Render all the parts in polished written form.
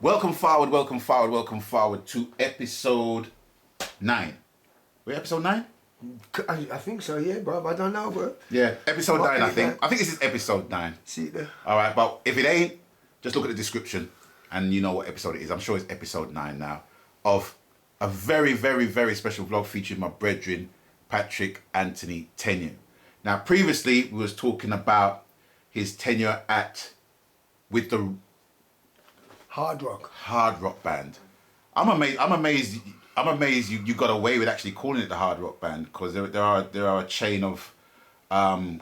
Welcome forward to episode 9. We're episode 9? I think so, yeah, bro. I don't know, bro. Yeah, episode 9, I think. I think this is episode 9. See it there. All right, but if it ain't, just look at the description and you know what episode it is. I'm sure it's episode 9 now of a very, very, very special vlog featuring my brethren, Patrick Anthony Tenyue. Now, previously, we was talking about his tenure with the Hard rock band. I'm amazed you got away with actually calling it the hard rock band, because there are a chain of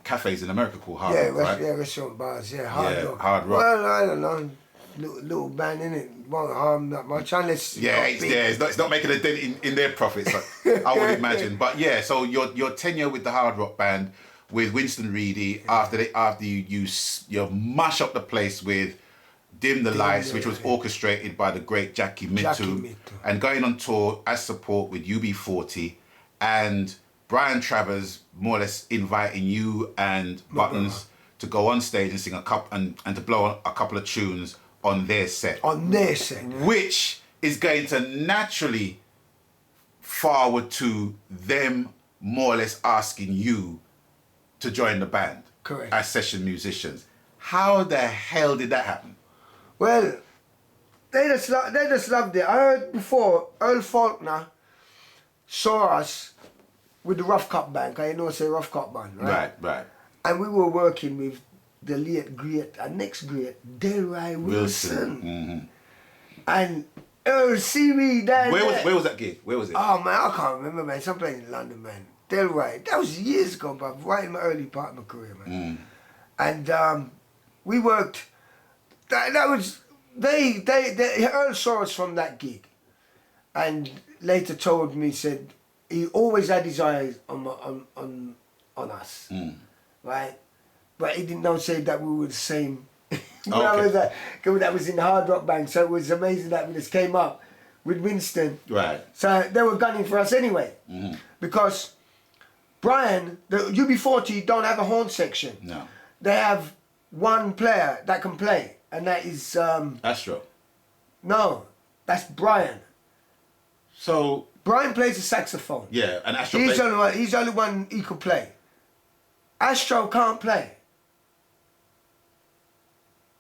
cafes in America called hard rock, right? Yeah, restaurant bars, hard rock. Hard rock. Well, I don't know, little band in it won't harm that much unless it's not making a dent in their profits, I would imagine. But yeah, so your tenure with the hard rock band with Winston Reedy, after you mash up the place with Dim the Lights, which was orchestrated by the great Jackie Mittoo, and going on tour as support with UB40, and Brian Travers more or less inviting you and Buttons to go on stage and sing a couple and to blow a couple of tunes on their set. Which is going to naturally forward to them more or less asking you to join the band. Correct. As session musicians. How the hell did that happen? Well, they just loved it. I heard before Earl Faulkner saw us with the Rough Cut band. Cause you know, say Rough Cut band, right? Right. And we were working with the late great and next great Delroy Wilson. Mm-hmm. And Earl see me down there. Where was that gig? Where was it? Oh man, I can't remember, man. Someplace in London, man. Delroy. That was years ago, bruv. Right in my early part of my career, man. And we worked. That was they Earl saw us from that gig, and later told me, said he always had his eyes on us, right? But he didn't say that we were the same. That was in the hard rock band, so it was amazing that we just came up with Winston. Right. So they were gunning for us anyway, because Brian, the UB40 don't have a horn section. No. They have one player that can play, and that is Astro. No, that's Brian. So Brian plays the saxophone. Yeah, and Astro He's the only one he could play. Astro can't play.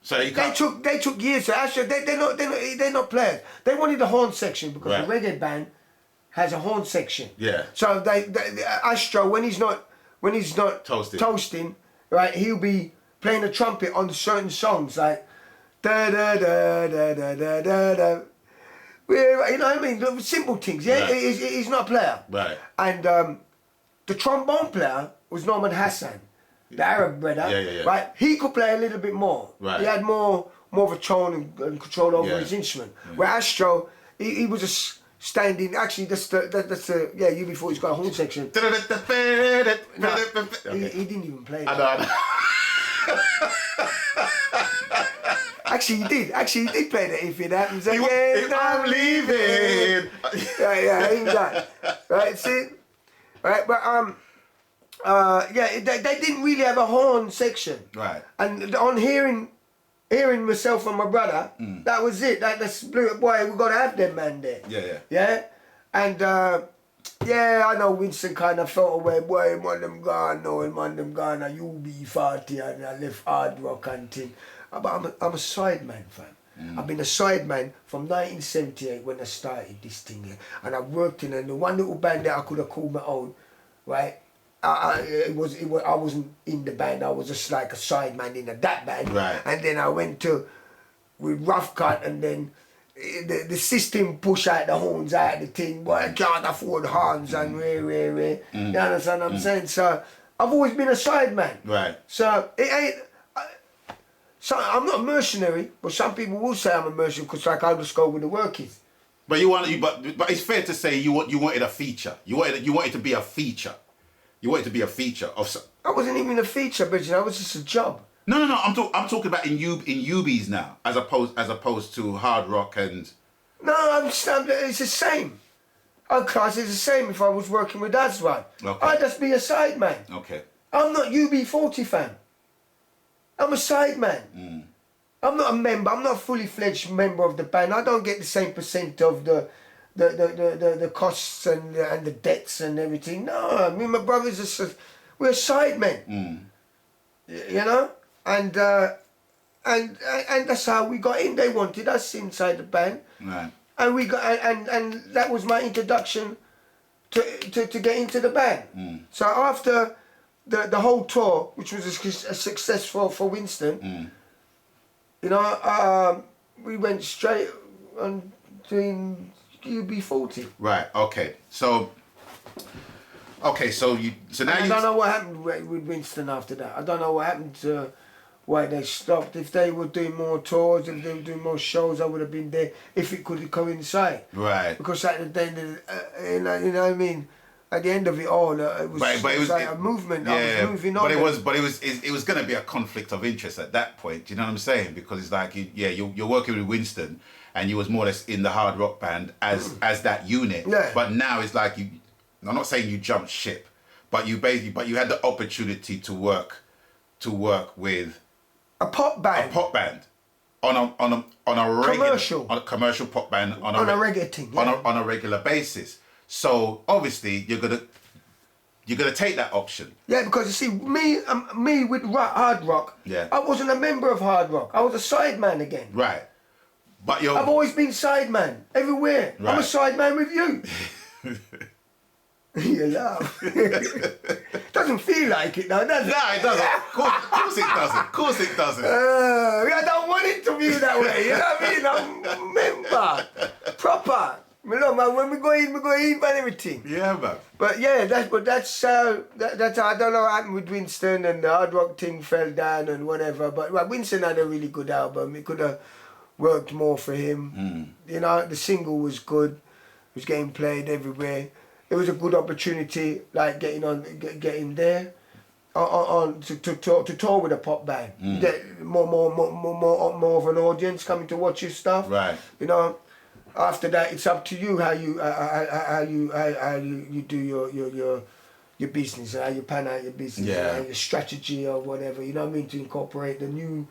So he can't. They took years. So Astro, they're not players. They wanted the horn section because the reggae band has a horn section. Yeah. So Astro, when he's not toasting, right, he'll be playing the trumpet on certain songs like da da da da da da da da. You know what I mean? The simple things. Yeah, right. He's not a player. Right. And the trombone player was Norman Hassan, the Arab brother. Yeah. Right. He could play a little bit more. Right. He had more of a tone and control over his instrument. Yeah. Where Astro, he was just standing. Actually, that's the UB40's got a horn section. He didn't even play that. I know. Actually, he did play that. If it happens again, I'm leaving. Even that. Right, see, right, but they didn't really have a horn section. Right. And on hearing myself and my brother, that was it. That's blew it. Boy, we gotta have them man there. Yeah. And I know Winston kind of felt away. Boy, man, them gone. No, man, them gone. And UB40 and I left hard rock and thing. But I'm a sideman, fam. I've been a sideman from 1978 when I started this thing here. And I worked in the one little band that I could have called my own, right? I wasn't in the band. I was just like a sideman in that band. Right. And then I went with Rough Cut, and then the system push out the horns out of the thing. Boy, I can't afford horns and You understand what I'm saying? So I've always been a sideman. Right. So it ain't. So I'm not a mercenary, but some people will say I'm a mercenary because like I'll just go with the workers. But but it's fair to say you wanted a feature. You wanted to be a feature. You wanted to be a feature of. I wasn't even a feature, Bridget. I was just a job. No. I'm talking about in UBs now, as opposed to hard rock and. No, it's the same. I'd class it's the same if I was working with Aswan. Okay. I'd just be a sideman. Okay. I'm not UB40 fan. I'm a sideman. I'm not a member. I'm not a fully fledged member of the band. I don't get the same percent of the costs and the debts and everything. No, me and my brothers we're sidemen. You know, and that's how we got in. They wanted us inside the band, right? And we got and that was my introduction to get into the band. So after the whole tour, which was a success for Winston, you know, we went straight on doing UB40. Right. Okay. So now I don't know what happened with Winston after that. I don't know what happened to why they stopped. If they were doing more tours, if they were doing more shows, I would have been there if it could coincide. Right. Because at the end of you know what I mean. At the end of it all, it was like a movement. Yeah, I was moving on. But it was going to be a conflict of interest at that point. Do you know what I'm saying? Because it's like you're working with Winston, and you was more or less in the hard rock band as that unit. Yeah. But now it's like I'm not saying you jumped ship, but you had the opportunity to work with a pop band. On a commercial pop band on a reggae thing. Yeah. On a regular basis. So obviously you're gonna take that option. Yeah, because you see, me with hard rock. Yeah. I wasn't a member of hard rock. I was a sideman again. Right. But I've always been sideman everywhere. Right. I'm a sideman with you. You laugh. Doesn't feel like it though, does it? No, it doesn't. Of course it doesn't. Of course it doesn't. I don't want it to be that way. You know what I mean? I'm a member, proper. You know, man, when we go in and everything. Yeah, man. But yeah, that's I don't know what happened with Winston, and the hard rock thing fell down and whatever. But Winston had a really good album. It could have worked more for him. You know, the single was good. It was getting played everywhere. It was a good opportunity, like getting there, to tour with a pop band. Get more of an audience coming to watch your stuff. Right. You know. After that, it's up to you how you do your business, how you pan out your business, your strategy or whatever. You know what I mean, to incorporate the new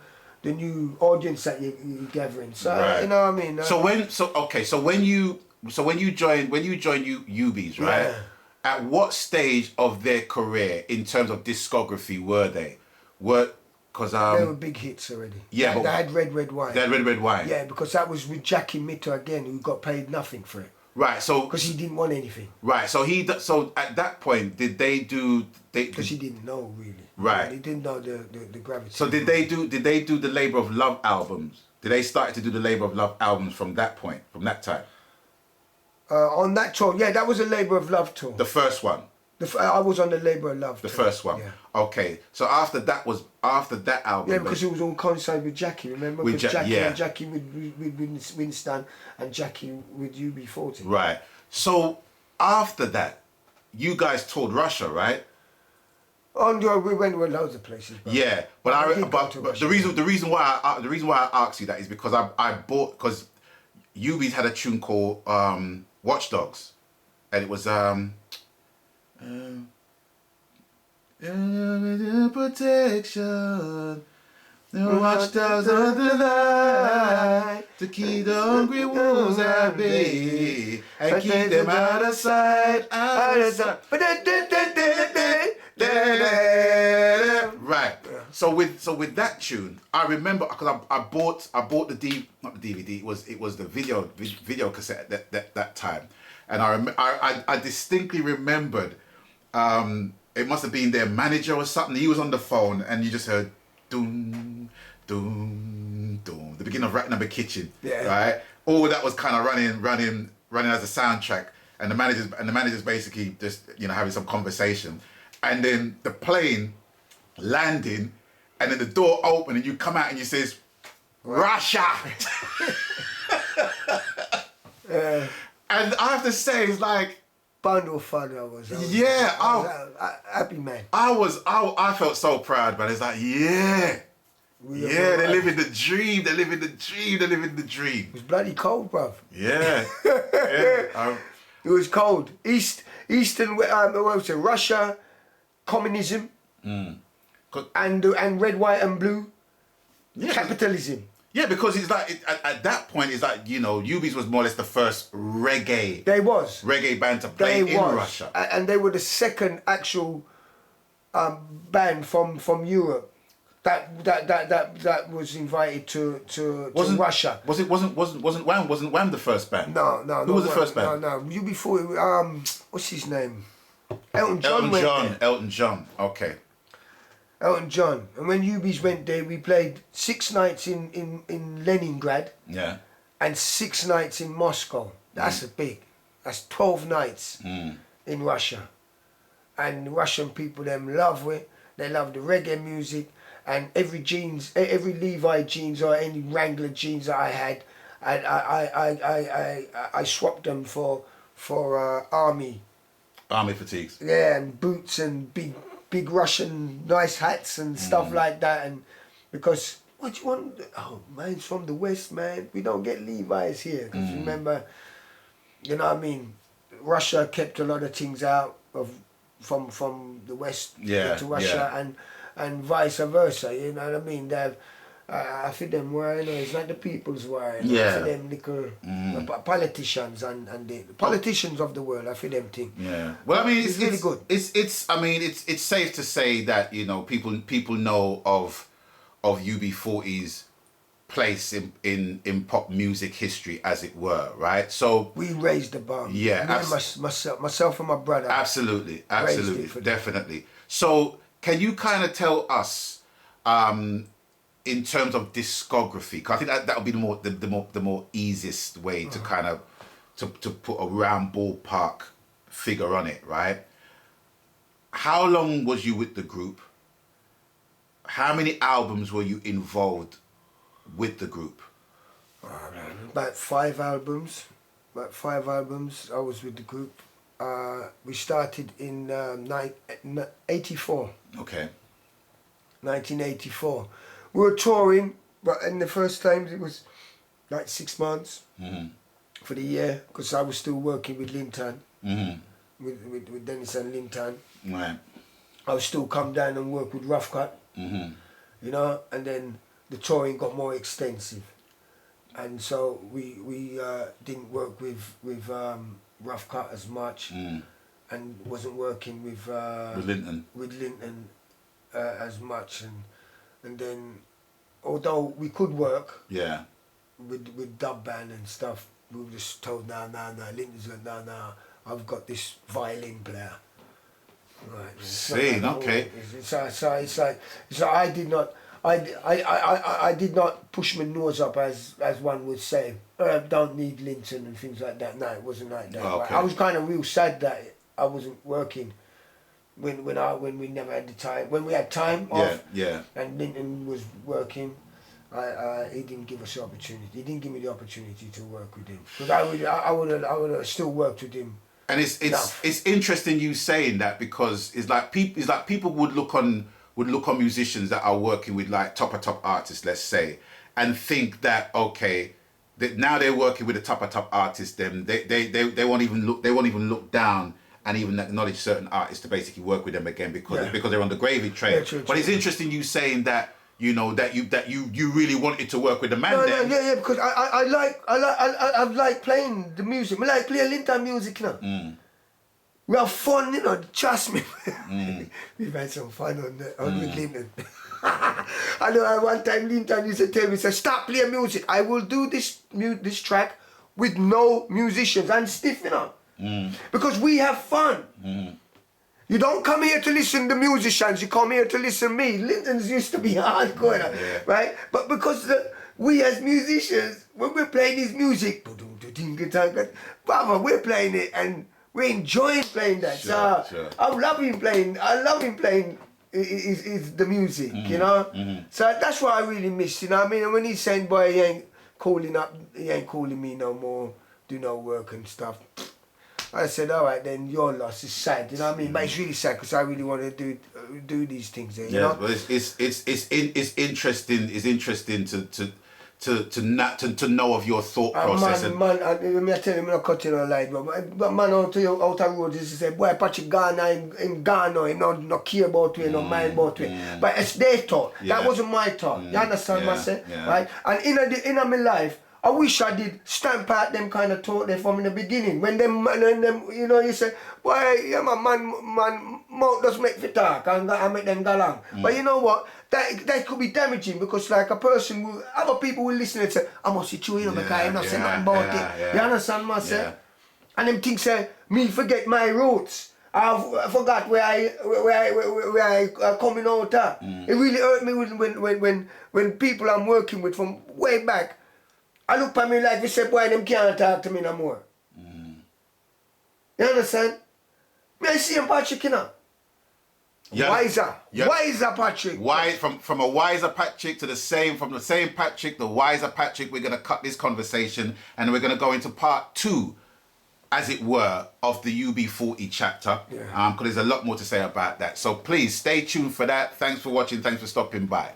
audience that you're gathering. So right. You know what I mean. So when you joined UBs, right? Yeah. At what stage of their career in terms of discography were they? Because they were big hits already. Yeah, they had Red Wine. They had Red Wine. Yeah, because that was with Jackie Mitter again, who got paid nothing for it. Right. So because he didn't want anything. Right. So at that point, did they do? Because he didn't know really. Right. He didn't know the gravity. So did they do the Labour of Love albums? Did they start to do the Labour of Love albums from that point, from that time? On that tour, yeah, that was a Labour of Love tour. The first one. I was on the Labour of Love. The first one. Yeah. Okay. So after that album. Yeah, because it was all coincide with Jackie. Remember? With Jackie with Winston and Jackie with UB40. Right. So after that, you guys toured Russia, right? Oh, we went to loads of places. Yeah, but the reason why I asked you that is because because UB's had a tune called Watchdogs, and it was protection, the watchdogs of the light, to keep the hungry wolves at bay and keep them out of sight. Right. So with that tune, I remember because I bought not the DVD. It was the video cassette at that time, and I distinctly remembered. It must have been their manager or something. He was on the phone, and you just heard doom, doom, doom. The beginning of Rat Number Kitchen. Yeah. Right. All that was kind of running as a soundtrack, and the managers basically just having some conversation, and then the plane landing, and then the door open, and you come out and you says, Russia. And I have to say, it's like. Bundle of fun I was happy man. I felt so proud, man. It's like, they're living the dream. They're living the dream. It was bloody cold, bruv. Yeah. It was cold. Eastern, Russia, communism, and red, white, and blue, capitalism. Yeah, because it's like at that point, it's like, you know, Ubies was more or less the first reggae. They was reggae band to play in Russia, and they were the second actual band from Europe that was invited to Russia. Wasn't Wham the first band? No. Who was the first band? No. UB40. What's his name? Elton John. Elton John. Okay. Elton John. And when Ubies went there, we played 6 nights in Leningrad. Yeah. And 6 nights in Moscow. That's that's 12 nights in Russia. And Russian people, them love it. They love the reggae music. And every Levi jeans or any Wrangler jeans that I had, I swapped them for army fatigues. Yeah, and boots and big Russian nice hats and stuff like that. And because what do you want? Oh, mine's from the West, man. We don't get Levi's here. Because remember, you know what I mean? Russia kept a lot of things out from the West to Russia and vice versa. You know what I mean? I feel them wearing it's like the people's wearing. I feel them little politicians and the politicians of the world. I feel them thing. Yeah. Well, I mean, it's really good. It's safe to say that, you know, people know of UB40's place in pop music history, as it were, right? So we raised the bar. Yeah. Myself and my brother. Absolutely, definitely. So can you kind of tell us, in terms of discography, because I think that would be the more easiest way to kind of to put a round ballpark figure on it, right? How long was you with the group? How many albums were you involved with the group? About 5 albums. I was with the group. We started in 84. Okay. 1984. We were touring, but in the first times it was like 6 months for the year, because I was still working with Linton, with Dennis and Linton. Right. I would still come down and work with Rough Cut, you know, and then the touring got more extensive, and so we didn't work with Rough Cut as much, and wasn't working with Linton as much, and then although we could work with dub band and stuff, we were just told no, Linton's like no, I've got this violin player. Right. See, okay. So it's like I did not push my nose up as one would say. Don't need Linton and things like that. No, it wasn't like that. Okay. I was kind of real sad that I wasn't working when we never had the time. When we had time off, and Linton was working, he didn't give us the opportunity. He didn't give me the opportunity to work with him, because I would have still worked with him. And it's interesting you saying that, because it's like people would look on musicians that are working with like top artists, let's say, and think that okay, that now they're working with a top artist, then they won't even look down and even acknowledge certain artists to basically work with them again because they're on the gravy train. Yeah, true. But it's interesting you saying that, you know, that you really wanted to work with the man. Because I like playing the music. I like playing Linton music, you know. We have fun, you know. Trust me. We've had some fun on with Linton. I know at one time Linton used to tell me, he said, stop playing music. I will do this track with no musicians and stiff, you know. Because we have fun. You don't come here to listen to musicians, you come here to listen to me. Linton's used to be hardcore, right? But because we as musicians, when we're playing this music, brother, we're playing it and we're enjoying playing that. Sure. I love him playing is the music, you know? So that's what I really miss, you know what I mean? And when he's saying, boy, he ain't calling me no more, do no work and stuff. I said, all right, then your loss is sad, you know what I mean? But it's really sad because I really want to do these things, you know? But it's interesting. It's interesting to know of your thought process. Man, let me tell you, I'm not cutting on light, but man out of road is say, boy, Patrick Ghana, in Ghana, he no care about you, no mind about you. But it's their thought. That wasn't my thought. You understand what I say? Right? And in my life, I wish I did stamp out them kind of thought there from in the beginning. When them you know, you say, boy, yeah, man, mouth does make for talk and I make them go along. But you know what? That could be damaging because like a person will, other people will listen and say, I must see you, because I'm not saying nothing about it. You understand what I say? And them things say, me forget my roots. I forgot where I coming out of. It really hurt me when people I'm working with from way back, I look at me like they say, boy, them can't talk to me no more. You understand? Me I see him Patrick, you know. Wiser. Wiser Patrick. From a wiser Patrick to from the same Patrick, the wiser Patrick, we're gonna cut this conversation and we're gonna go into part 2, as it were, of the UB40 chapter. Because there's a lot more to say about that. So please stay tuned for that. Thanks for watching, thanks for stopping by.